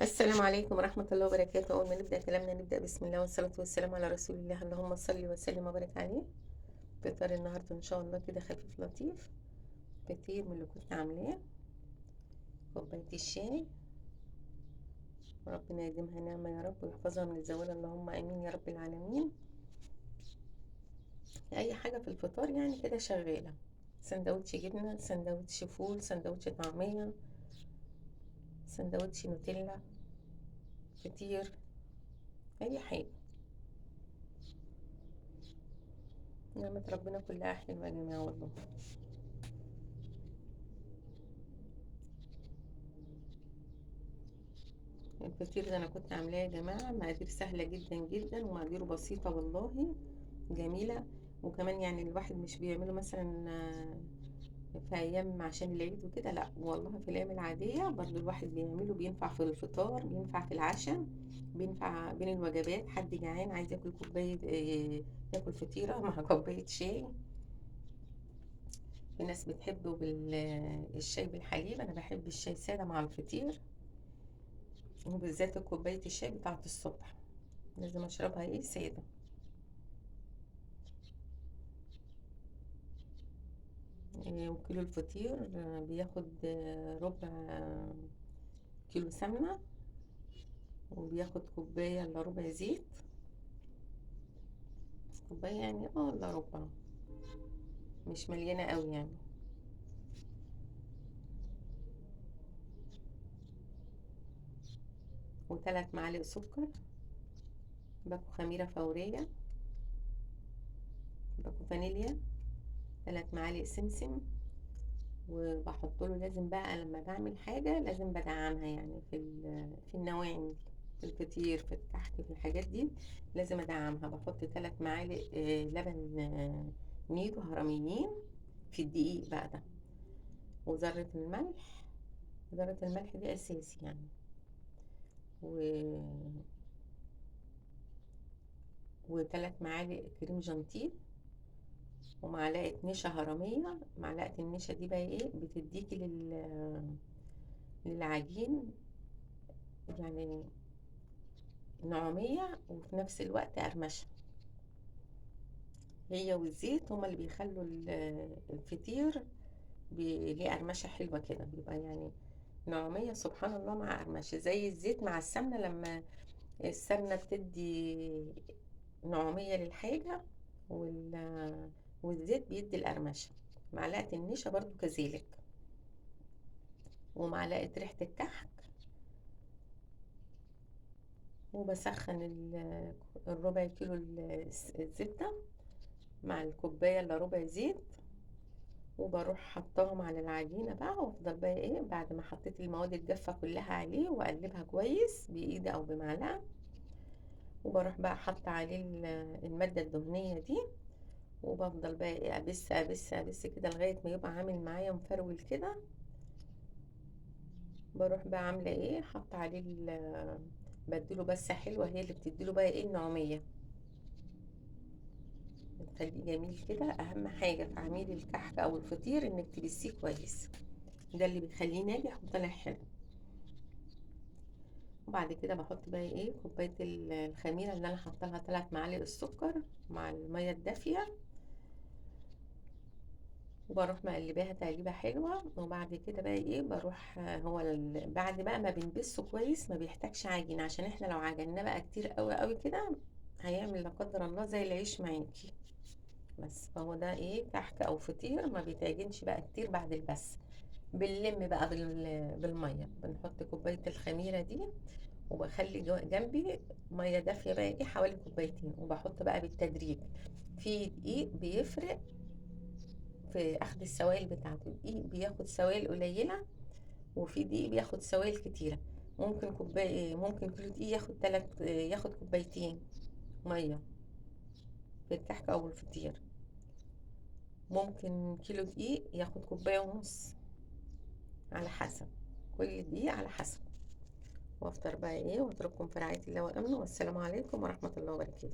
السلام عليكم ورحمة الله وبركاته. أول ما نبدأ كلامنا نبدأ بسم الله والصلاة والسلام على رسول الله، اللهم صل وسلم وبارك عليه. فطار النهاردة إن شاء الله كده خفيف لطيف، كتير من اللي كنت عاملاه. كوباية الشاي، ربنا يديمها نعمة يا رب ويحفظها من الزوال، اللهم آمين يا رب العالمين. أي حاجة في الفطار يعني كده شغالة، سندوتش جبنة، سندوتش فول، سندوتش طعمية، سندوتش نوتيلا، فطير، أي حاجة. نعمة ربنا كلها حلوة يا جماعة والله. الفطير ده انا كنت عاملاه يا جماعه، مقادير سهله جدا جدا ومقاديره بسيطه والله، جميله. وكمان يعني الواحد مش بيعمله مثلا في ايام عشان العيد وكده، لا والله في الايام العاديه برضو الواحد بيعمله، بينفع في الفطار، بينفع في العشاء، بينفع بين الوجبات. حد جعان عايز ياكل كوبايه ياكل فطيره مع كوبايه شاي. في ناس بتحبه بالشاي بالحليب، انا بحب الشاي ساده مع الفطير، وبالذات كوبايه الشاي بتاعه الصبح لازم اشربها ايه ساده. وكيلو الفطير بياخد ربع كيلو سمنة، وبياخد كوباية الا ربع زيت، كوباية يعني الا ربع، مش مليانة قوي يعني. وثلاث معالق سكر، باكو خميرة فورية، باكو فانيليا، 3 معالق سمسم. وبحط له لازم بقى لما بعمل حاجة لازم بدعمها يعني في النواعم، في الفطير، في الكحك، في الحاجات دي لازم ادعمها. بحط 3 معالق لبن نيدو هرميين في الدقيق بقى ده، وذرة الملح، ذرة الملح دي اساسي يعني. و... و3 معالق كريم جانتيه، ومعلقة نشا هرمية. معلقة النشا دي بقى ايه بتديكي للعجين يعني نعومية، وفي نفس الوقت قرمشة. هي والزيت هما اللي بيخلوا الفطير ليه قرمشة حلوة كده، بيبقى يعني نعومية سبحان الله مع قرمشة، زي الزيت مع السمنة. لما السمنة بتدي نعومية للحاجة والزيت بيدي القرمشة. معلقة النشا برضو كذلك، ومعلقة ريحة الكحك. وبسخن الربع كيلو الزبدة مع الكوباية الا ربع زيت، وبروح حطاهم على العجينة بقى، وافضل بقى ايه بعد ما حطيت المواد الجافة كلها عليه واقلبها كويس بايدي او بمعلقة. وبروح بقى حاطة عليه المادة الدهنية دي، وبفضل بقى ايه ابس ابس ابس كده لغاية ما يبقى عامل معايا مفرول كده. بروح بقى عاملة ايه حاطة عليه بديله بس حلوة، هي اللي بتديله بقى ايه النعومية، بتخليه جميل كده. اهم حاجة في عميل الكحك او الفطير انك تبسيه كويس، ده اللي بيخليه ناجح وطالع حلو. وبعد كده بحط بقى ايه كوبايه الخميره اللي انا حاطه لها 3 معالق السكر مع الميه الدافيه، وبروح مقلباها تقليبه حلوه. وبعد كده بقى ايه بروح هو بعد بقى ما بنبسه كويس ما بيحتاجش عجين، عشان احنا لو عجناه بقى كتير قوي قوي كده هيعمل لا قدر الله زي العيش معاكي. بس فهو ده ايه كحك او فطير ما بيتعجنش بقى كتير بعد البس. بنلم بقى بالميه، بنحط كوبايه الخميره دي، وبخلي جنبي ميه دافيه بقى ايه حوالي كوبايتين، وبحط بقى بالتدريج. في دقيق بيفرق في اخد السوائل بتاعته، دقيق بياخد سوائل قليله، وفي دقيق بياخد سوائل كتيره. ممكن كوبايه، ممكن كيلو دقيق ياخد ياخد كوبايتين ميه في الكحك او الفطير. ممكن كيلو دقيق ياخد كوبايه ونص، على حسب، كل دقيق على حسب. وافطر بقى ايه واترككم في رعايه الله وامنه، والسلام عليكم ورحمه الله وبركاته.